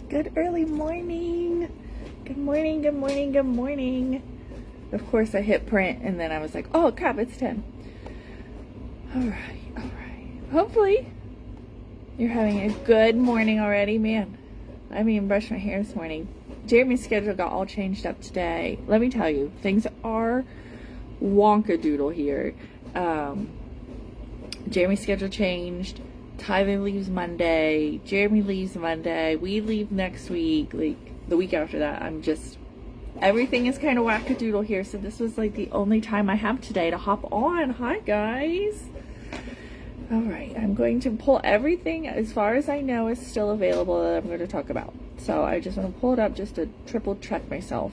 Good early morning. Good morning, good morning, good morning. Of course, I hit print and then I was like, oh crap, it's 10. All right. Hopefully, you're having a good morning already. Man, I haven't even brushed my hair this morning. Jeremy's schedule got all changed up today. Let me tell you, things are wonkadoodle here. Jeremy's schedule changed. Tyler leaves Monday. Jeremy leaves Monday. We leave next week. Like the week after that, everything is kind of wackadoodle here. So this was like the only time I have today to hop on. Hi guys. All right, I'm going to pull everything as far as I know is still available that I'm going to talk about. So I just want to pull it up just to triple check myself.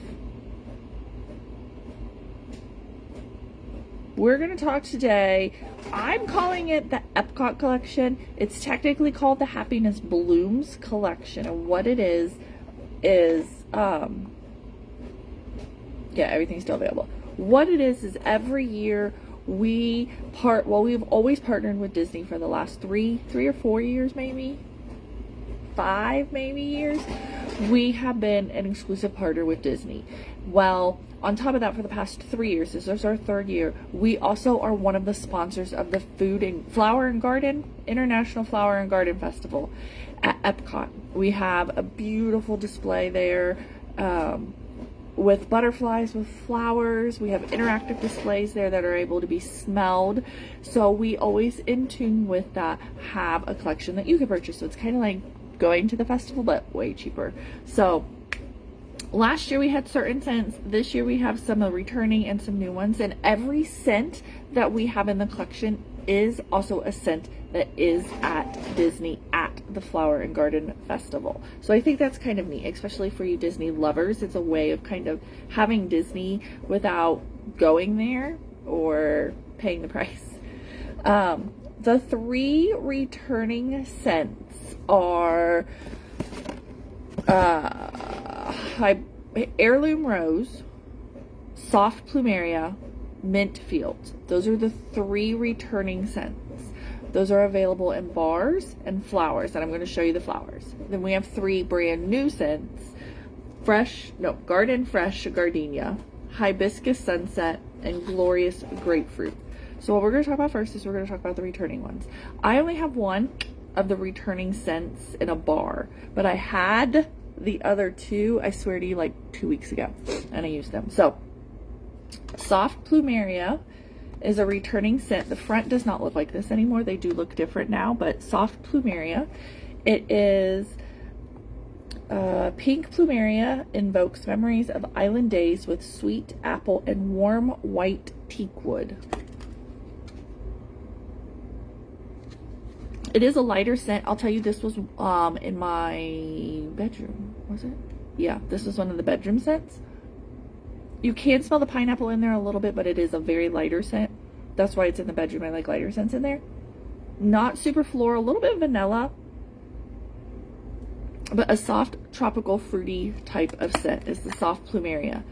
We're going to talk today, I'm calling it the Epcot collection. It's technically called the Happiness Blooms collection. And what it is, yeah, everything's still available. What it is every year we've always partnered with Disney for the last three or 4 years, maybe 5 years. We have been an exclusive partner with Disney. Well, on top of that, for the past 3 years, this is our 3rd year, we also are one of the sponsors of the Flower and Garden, International Flower and Garden Festival at Epcot. We have a beautiful display there with butterflies, with flowers. We have interactive displays there that are able to be smelled. So we always, in tune with that, have a collection that you can purchase. So it's kind of like going to the festival, but way cheaper. So last year we had certain scents. This year we have some returning and some new ones. And every scent that we have in the collection is also a scent that is at Disney at the Flower and Garden Festival. So I think that's kind of neat, especially for you Disney lovers. It's a way of kind of having Disney without going there or paying the price. The 3 returning scents are Heirloom Rose, Soft Plumeria, Mint Fields. Those are the 3 returning scents. Those are available in bars and flowers, and I'm going to show you the flowers. Then we have 3 brand new scents. Garden Fresh Gardenia, Hibiscus Sunset, and Glorious Grapefruit. So what we're going to talk about first is we're going to talk about the returning ones. I only have 1 of the returning scents in a bar, but I had the other 2, I swear to you, like 2 weeks ago, and I used them. So Soft Plumeria is a returning scent. The front does not look like this anymore. They do look different now, but Soft Plumeria, it is pink plumeria invokes memories of island days with sweet apple and warm white teakwood. It is a lighter scent. I'll tell you, this was in my bedroom. Was it? Yeah, this was one of the bedroom scents. You can smell the pineapple in there a little bit, but it is a very lighter scent. That's why it's in the bedroom. I like lighter scents in there. Not super floral, a little bit vanilla, but a soft tropical fruity type of scent is the Soft Plumeria.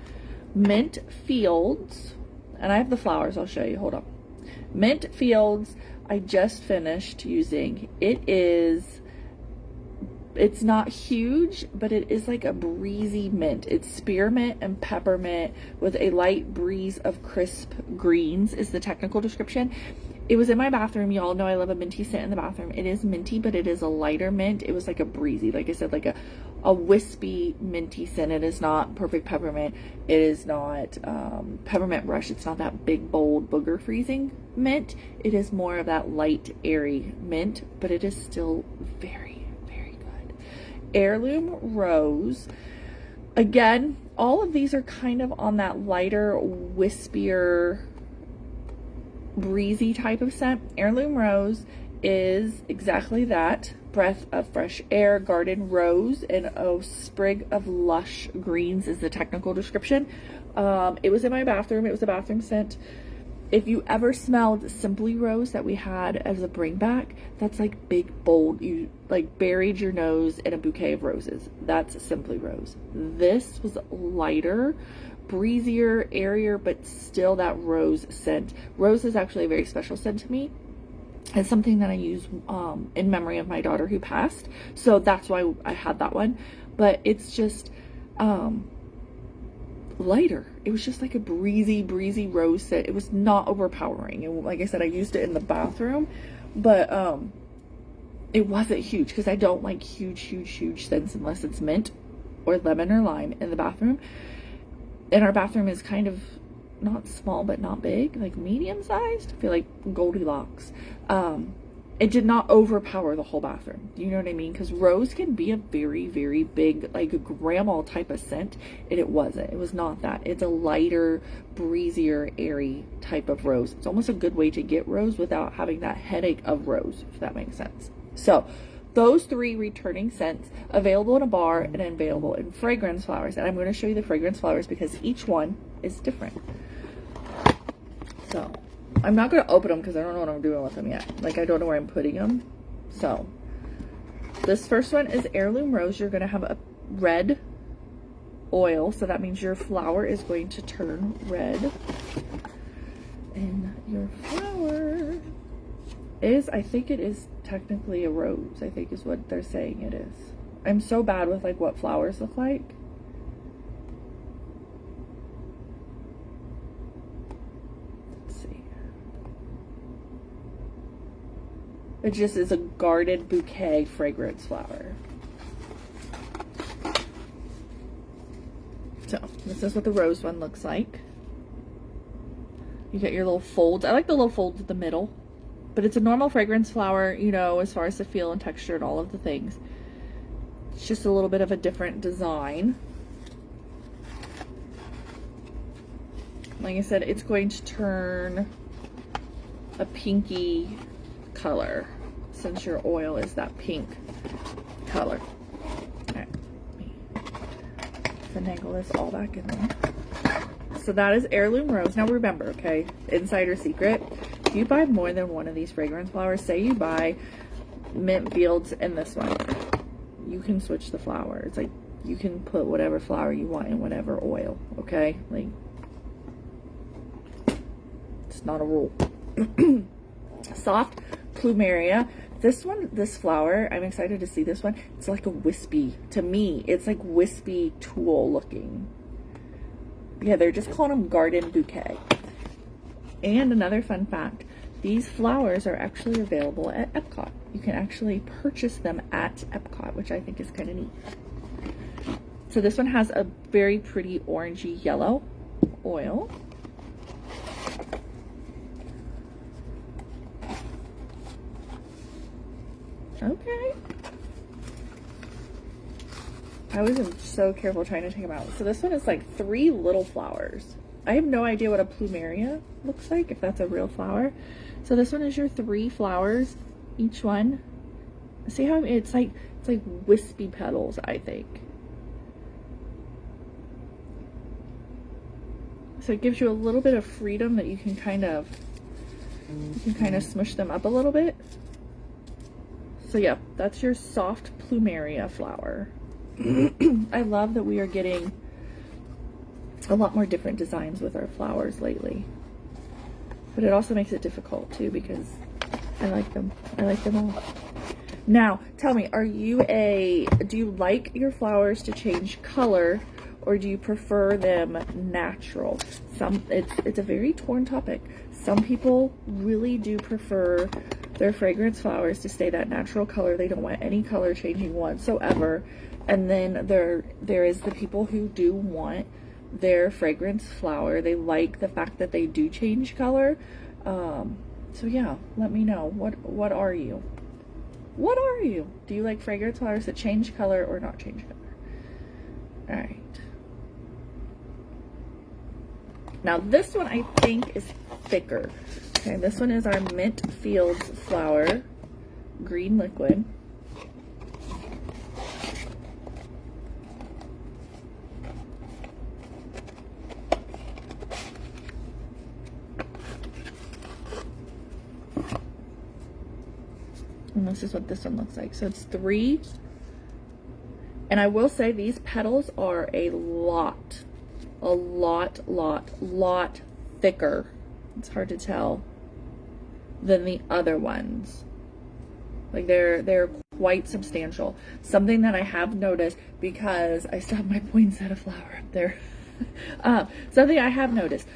Mint Fields, and I have the flowers. I'll show you. Hold up. Mint Fields, I just finished using. It's not huge, but it is like a breezy mint. It's spearmint and peppermint with a light breeze of crisp greens is the technical description. It was in my bathroom. Y'all know I love a minty scent in the bathroom. It is minty, but it is a lighter mint. It was like a breezy, like I said, like a wispy minty scent. It is not perfect peppermint. It is not peppermint rush. It's not that big, bold, booger freezing mint. It is more of that light, airy mint, but it is still very Heirloom Rose. Again, all of these are kind of on that lighter, wispier, breezy type of scent. Heirloom Rose is exactly that. Breath of fresh air, garden rose, and a sprig of lush greens is the technical description. It was in my bathroom. It was a bathroom scent. If you ever smelled Simply Rose that we had as a bring back, that's like big, bold. You like buried your nose in a bouquet of roses. That's Simply Rose. This was lighter, breezier, airier, but still that rose scent. Rose is actually a very special scent to me. It's something that I use in memory of my daughter who passed. So that's why I had that one. But it's just lighter. It was just like a breezy rose scent. It was not overpowering. And like I said, I used it in the bathroom, but it wasn't huge because I don't like huge scents unless it's mint or lemon or lime in the bathroom. And our bathroom is kind of not small but not big, like medium sized. I feel like Goldilocks. It did not overpower the whole bathroom. You know what I mean? Because rose can be a very big, like a grandma type of scent, and it wasn't. It was not that. It's a lighter, breezier, airy type of rose. It's almost a good way to get rose without having that headache of rose, if that makes sense. So those 3 returning scents available in a bar and available in fragrance flowers. And I'm going to show you the fragrance flowers because each one is different. So I'm not going to open them because I don't know what I'm doing with them yet. Like, I don't know where I'm putting them. So this first one is Heirloom Rose. You're going to have a red oil. So that means your flower is going to turn red. And your flower is, I think it is technically a rose, I think is what they're saying it is. I'm so bad with like what flowers look like. Let's see. It just is a garden bouquet fragrance flower. So this is what the rose one looks like. You get your little folds. I like the little folds at the middle. But it's a normal fragrance flower, you know, as far as the feel and texture and all of the things. It's just a little bit of a different design. Like I said, it's going to turn a pinky color since your oil is that pink color. All right, finagle this all back in there. So that is Heirloom Rose. Now remember, okay, insider secret. If you buy more than one of these fragrance flowers, say you buy Mint Fields and this one, you can switch the flower. It's like you can put whatever flower you want in whatever oil, okay? Like, it's not a rule. Soft Plumeria. This one, this flower, I'm excited to see this one. It's like a wispy, to me, it's like wispy tulle looking. Yeah, they're just calling them garden bouquet. And another fun fact, these flowers are actually available at Epcot. You can actually purchase them at Epcot, which I think is kind of neat. So this one has a very pretty orangey yellow oil. Okay. I was so careful trying to take them out. So this one is like 3 little flowers. I have no idea what a plumeria looks like, if that's a real flower. So this one is your 3 flowers, each one. See how it's like wispy petals, I think. So it gives you a little bit of freedom that you can kind of smush them up a little bit. So yeah, that's your soft plumeria flower. I love that we are getting a lot more different designs with our flowers lately. But it also makes it difficult too because I like them. I like them all. Now, tell me, do you like your flowers to change color or do you prefer them natural? It's a very torn topic. Some people really do prefer their fragrance flowers to stay that natural color. They don't want any color changing whatsoever. And then there is the people who do want their fragrance flower. They like the fact that they do change color. So yeah, let me know. What are you? What are you? Do you like fragrance flowers that change color or not change color? All right. Now this one I think is thicker. Okay, this one is our Mint Fields flower, green liquid. And this is what this one looks like. So it's 3. And I will say these petals are a lot thicker. It's hard to tell. than the other ones. Like they're quite substantial. Something that I have noticed, because I still have my poinsettia flower up there. Something I have noticed,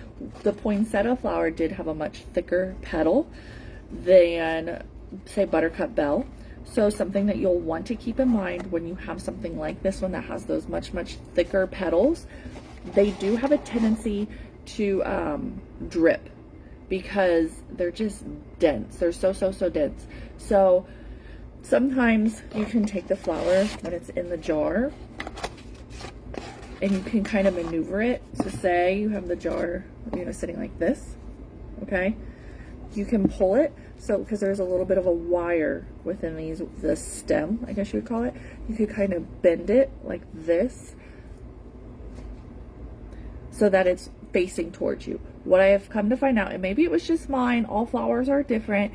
the poinsettia flower did have a much thicker petal than, say, Buttercup Bell. So something that you'll want to keep in mind when you have something like this one that has those much thicker petals, they do have a tendency to drip because they're just dense. They're so dense. So sometimes you can take the flower when it's in the jar and you can kind of maneuver it. So say you have the jar, sitting like this, okay? You can pull it, so because there's a little bit of a wire within the stem, I guess you would call it. You could kind of bend it like this so that it's facing towards you. What I have come to find out, and maybe it was just mine, all flowers are different,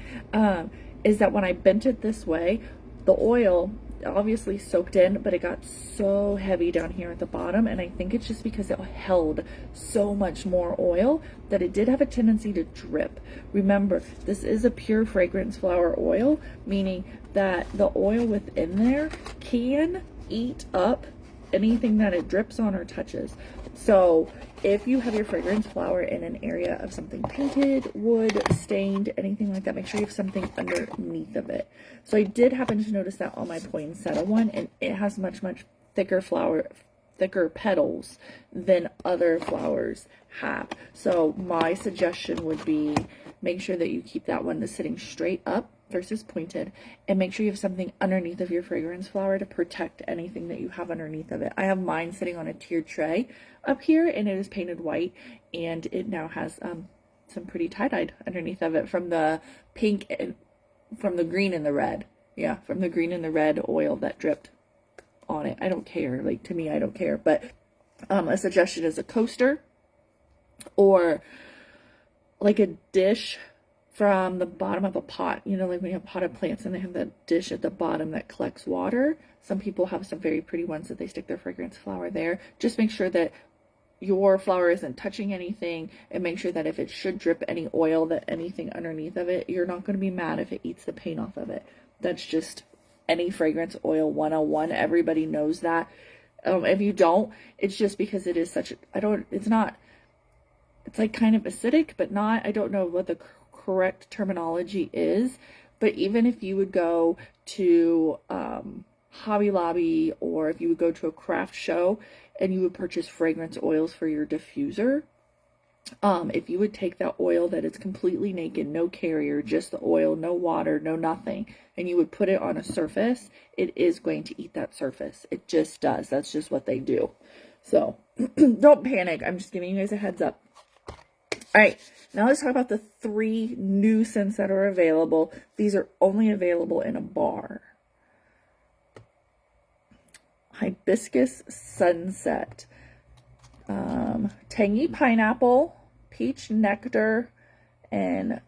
is that when I bent it this way, the oil obviously soaked in, but it got so heavy down here at the bottom, and I think it's just because it held so much more oil that it did have a tendency to drip. Remember, this is a pure fragrance flower oil, meaning that the oil within there can eat up anything that it drips on or touches. So if you have your fragrance flower in an area of something painted, wood, stained, anything like that, make sure you have something underneath of it. So I did happen to notice that on my poinsettia one, and it has much thicker petals than other flowers have. So my suggestion would be make sure that you keep that one sitting straight up versus pointed, and make sure you have something underneath of your fragrance flower to protect anything that you have underneath of it. I have mine sitting on a tiered tray up here, and it is painted white, and it now has some pretty tie-dyed underneath of it from the pink and from the green and the red. Yeah, from the green and the red oil that dripped on it. I don't care. Like, to me, I don't care. But a suggestion is a coaster or like a dish from the bottom of a pot. Like when you have potted plants and they have that dish at the bottom that collects water. Some people have some very pretty ones that they stick their fragrance flower there. Just make sure that your flower isn't touching anything, and make sure that if it should drip any oil, that anything underneath of it, you're not going to be mad if it eats the paint off of it. That's just any fragrance oil 101. Everybody knows that. If you don't, it's just because it is such it's like kind of acidic, but not, I don't know what the correct terminology is, but even if you would go to Hobby Lobby, or if you would go to a craft show and you would purchase fragrance oils for your diffuser, if you would take that oil that is completely naked, no carrier, just the oil, no water, no nothing, and you would put it on a surface, it is going to eat that surface. It just does. That's just what they do. So don't panic. I'm just giving you guys a heads up. All right, now let's talk about the 3 new scents that are available. These are only available in a bar. Hibiscus Sunset, Tangy Pineapple, Peach Nectar, and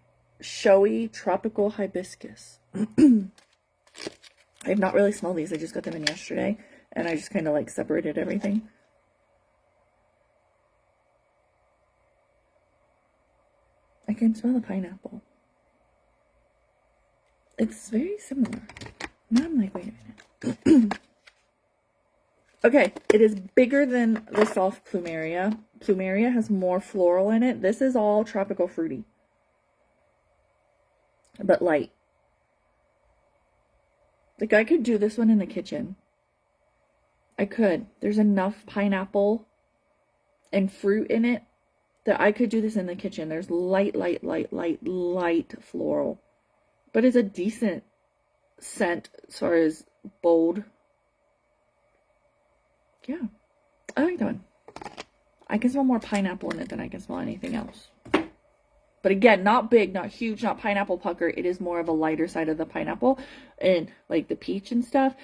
Showy Tropical Hibiscus. I have not really smelled these. I just got them in yesterday, and I just kind of like separated everything. I can smell the pineapple. It's very similar. Now I'm like, wait a minute. Okay, it is bigger than the soft Plumeria. Plumeria has more floral in it. This is all tropical fruity, but light. Like, I could do this one in the kitchen. I could. There's enough pineapple and fruit in it that I could do this in the kitchen. There's light floral. But it's a decent scent as far as bold. Yeah, I like that one. I can smell more pineapple in it than I can smell anything else. But again, not big, not huge, not pineapple pucker. It is more of a lighter side of the pineapple and like the peach and stuff.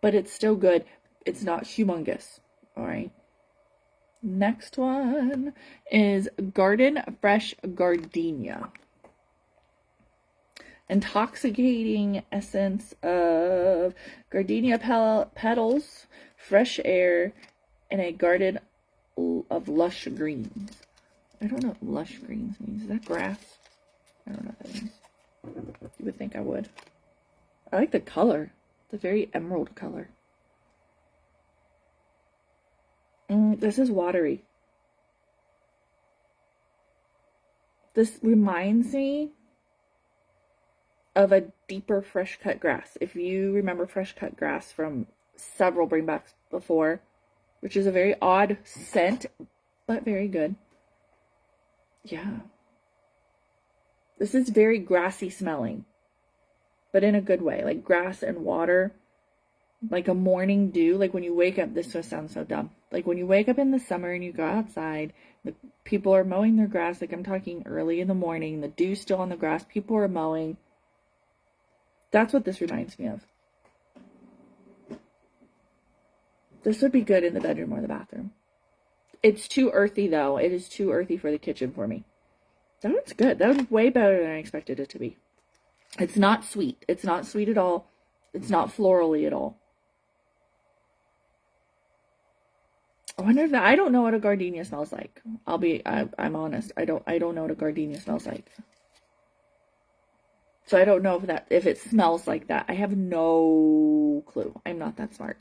But it's still good. It's not humongous. All right. Next one is Garden Fresh Gardenia. Intoxicating essence of gardenia petals, fresh air, and a garden of lush greens. I don't know what lush greens means. Is that grass? I don't know what that means. You would think I would. I like the color. It's a very emerald color. This is watery. This reminds me of a deeper fresh cut grass. If you remember fresh cut grass from several bringbacks before, which is a very odd scent, but very good. Yeah. This is very grassy smelling, but in a good way, like grass and water, like a morning dew. Like when you wake up, this just sounds so dumb. Like when you wake up in the summer and you go outside, the people are mowing their grass. Like I'm talking early in the morning, the dew's still on the grass, people are mowing. That's what this reminds me of. This would be good in the bedroom or the bathroom. It's too earthy though. It is too earthy for the kitchen for me. That one's good. That was way better than I expected it to be. It's not sweet. It's not sweet at all. It's not florally at all. I wonder if I don't know what a gardenia smells like. I'm honest. I don't know what a gardenia smells like. So I don't know if it smells like that. I have no clue. I'm not that smart.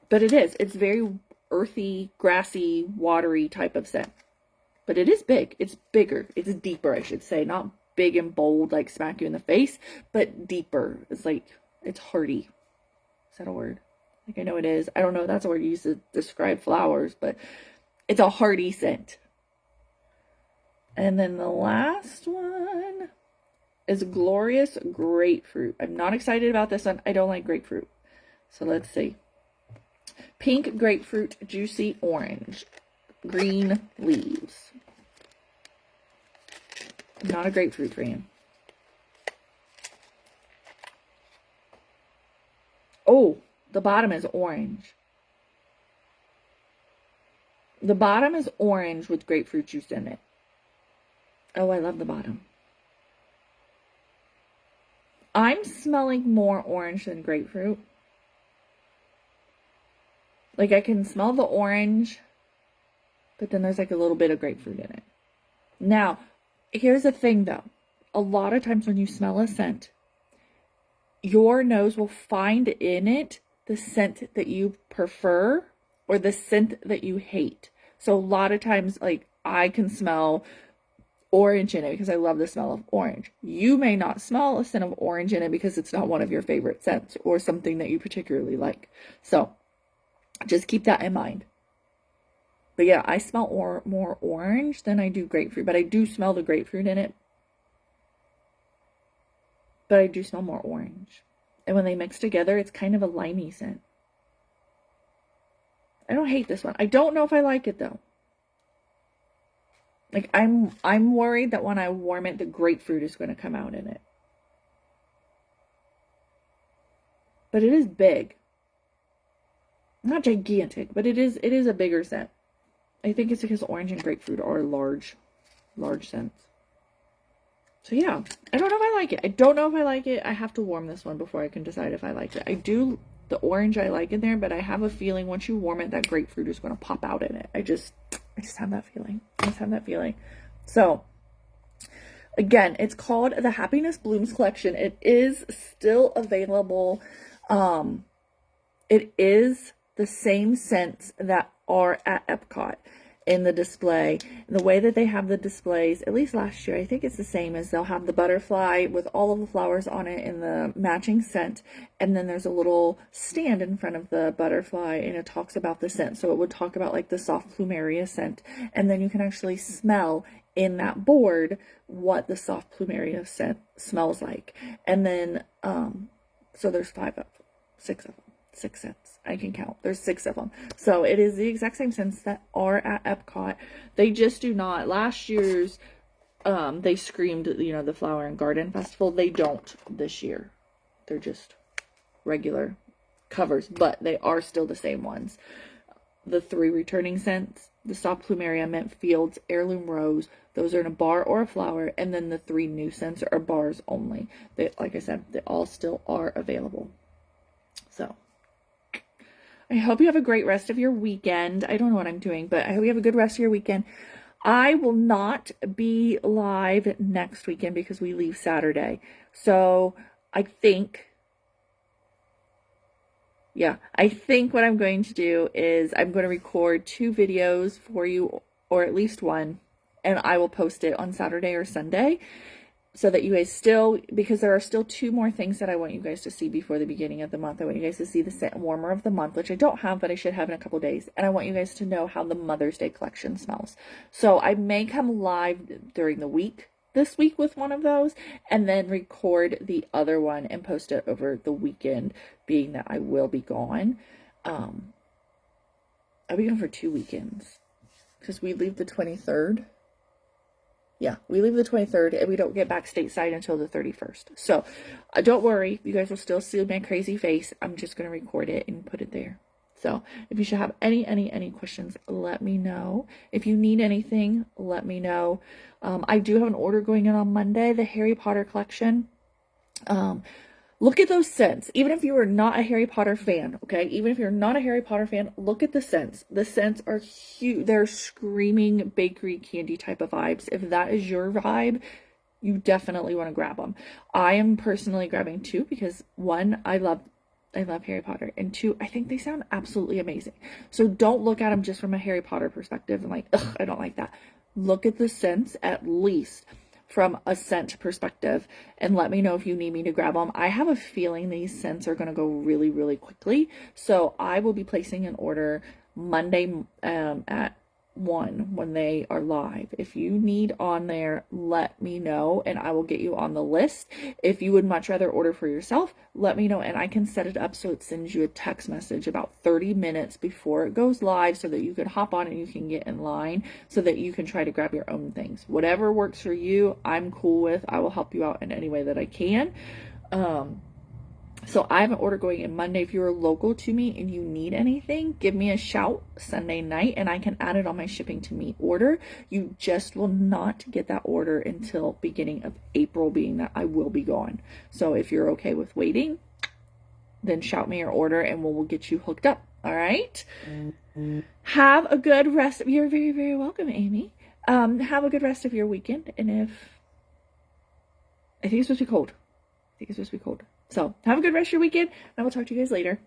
But it is. It's very earthy, grassy, watery type of scent. But it is big. It's bigger. It's deeper, I should say. Not big and bold, like smack you in the face, but deeper. It's like, it's hearty. Is that a word? Like, I know it is. I don't know if that's a word you use to describe flowers, but it's a hearty scent. And then the last one is Glorious Grapefruit. I'm not excited about this one. I don't like grapefruit. So let's see. Pink grapefruit, juicy orange, green leaves. I'm not a grapefruit fan. Oh, the bottom is orange. The bottom is orange with grapefruit juice in it. Oh, I love the bottom. I'm smelling more orange than grapefruit. Like I can smell the orange, but then there's like a little bit of grapefruit in it. Now, here's the thing though. A lot of times when you smell a scent, your nose will find in it the scent that you prefer or the scent that you hate. So a lot of times, like I can smell orange in it because I love the smell of orange. You may not smell a scent of orange in it because it's not one of your favorite scents or something that you particularly like. So just keep that in mind. But yeah, I smell more orange than I do grapefruit, but I do smell the grapefruit in it. But I do smell more orange. And when they mix together, it's kind of a limey scent. I don't hate this one. I don't know if I like it though. Like I'm worried that when I warm it, the grapefruit is going to come out in it. But it is big. Not gigantic, but it is a bigger scent. I think it's because orange and grapefruit are large scents. So yeah, I don't know if I like it. I don't know if I like it. I have to warm this one before I can decide if I like it. The orange I like in there, but I have a feeling once you warm it, that grapefruit is going to pop out in it. I just have that feeling. So again, it's called the Happiness Blooms Collection. It is still available. It is the same scents that are at Epcot in the display. And the way that they have the displays, at least last year, I think it's the same, as they'll have the butterfly with all of the flowers on it in the matching scent. And then there's a little stand in front of the butterfly and it talks about the scent. So it would talk about like the soft plumeria scent. And then you can actually smell in that board what the soft plumeria scent smells like. And then, so there's 6 scents. I can count. There's 6 of them. So it is the exact same scents that are at Epcot. They just do not. Last year's, they screamed, the Flower and Garden Festival. They don't this year. They're just regular covers, but they are still the same ones. The 3 returning scents, the Soft Plumeria, Mint Fields, Heirloom Rose, those are in a bar or a flower, and then the 3 new scents are bars only. They, like I said, they all still are available. So I hope you have a great rest of your weekend. I don't know what I'm doing, but I hope you have a good rest of your weekend. I will not be live next weekend because we leave Saturday. So I think what I'm going to do is I'm going to record 2 videos for you, or at least one, and I will post it on Saturday or Sunday so that you guys still, because there are still 2 more things that I want you guys to see before the beginning of the month. I want you guys to see the scent warmer of the month, which I don't have, but I should have in a couple days. And I want you guys to know how the Mother's Day collection smells. So I may come live during the week this week with one of those, and then record the other one and post it over the weekend, being that I will be gone. I'll be gone for 2 weekends because we leave the 23rd. Yeah, we leave the 23rd and we don't get back stateside until the 31st. So don't worry, you guys will still see my crazy face. I'm just going to record it and put it there. So if you should have any questions, let me know. If you need anything, let me know. I do have an order going in on Monday, the Harry Potter collection. Look at those scents. Even if you are not a Harry Potter fan, okay? Even if you're not a Harry Potter fan, look at the scents. The scents are huge. They're screaming bakery candy type of vibes. If that is your vibe, you definitely want to grab them. I am personally grabbing 2 because 1, I love Harry Potter, and 2, I think they sound absolutely amazing. So don't look at them just from a Harry Potter perspective and like, ugh, I don't like that. Look at the scents at least from a scent perspective and let me know if you need me to grab them. I have a feeling these scents are going to go really, really quickly. So I will be placing an order Monday at 1 when they are live. If you need on there, let me know and I will get you on the list. If you would much rather order for yourself, let me know and I can set it up so it sends you a text message about 30 minutes before it goes live so that you can hop on and you can get in line so that you can try to grab your own things. Whatever works for you, I'm cool with. I will help you out in any way that I can. So I have an order going in Monday. If you're local to me and you need anything, give me a shout Sunday night and I can add it on my shipping to me order. You just will not get that order until beginning of April, being that I will be gone. So if you're okay with waiting, then shout me your order and we'll get you hooked up. All right. Have a good rest. You're very, very welcome, Amy. Have a good rest of your weekend. And I think it's supposed to be cold. So have a good rest of your weekend. And I will talk to you guys later.